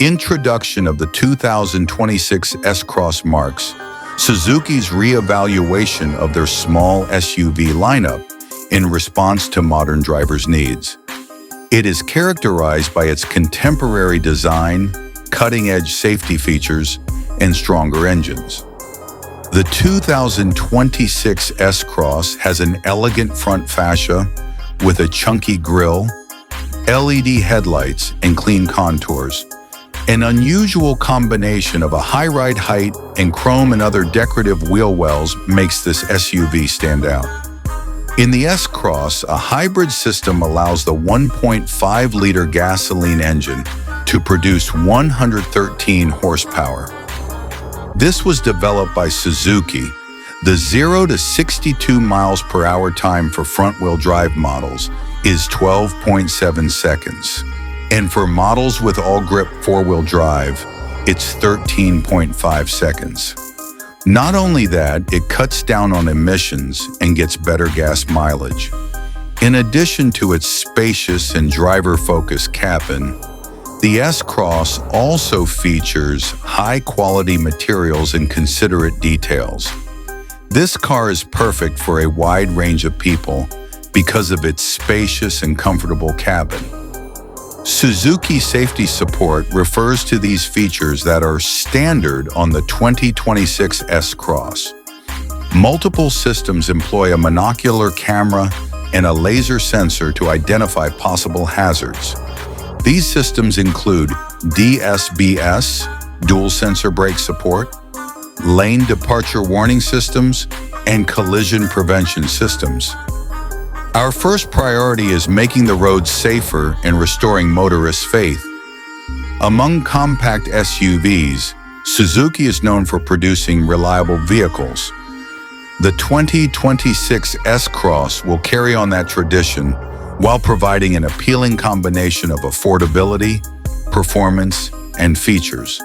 Introduction of the 2026 S-Cross marks Suzuki's re-evaluation of their small SUV lineup in response to modern drivers' needs. It is characterized by its contemporary design, cutting-edge safety features, and stronger engines. The 2026 S-Cross has an elegant front fascia with a chunky grille, LED headlights, and clean contours. An unusual combination of a high ride height and chrome and other decorative wheel wells makes this SUV stand out. In the S-Cross, a hybrid system allows the 1.5-liter gasoline engine to produce 113 horsepower. This was developed by Suzuki. The 0 to 62 miles per hour time for front-wheel drive models is 12.7 seconds. And for models with all-grip four-wheel drive, it's 13.5 seconds. Not only that, it cuts down on emissions and gets better gas mileage. In addition to its spacious and driver-focused cabin, the S-Cross also features high-quality materials and considerate details. This car is perfect for a wide range of people because of its spacious and comfortable cabin. Suzuki Safety Support refers to these features that are standard on the 2026 S-Cross. Multiple systems employ a monocular camera and a laser sensor to identify possible hazards. These systems include DSBS, dual sensor brake support, lane departure warning systems, and collision prevention systems. Our first priority is making the roads safer and restoring motorists' faith. Among compact SUVs, Suzuki is known for producing reliable vehicles. The 2026 S-Cross will carry on that tradition while providing an appealing combination of affordability, performance, and features.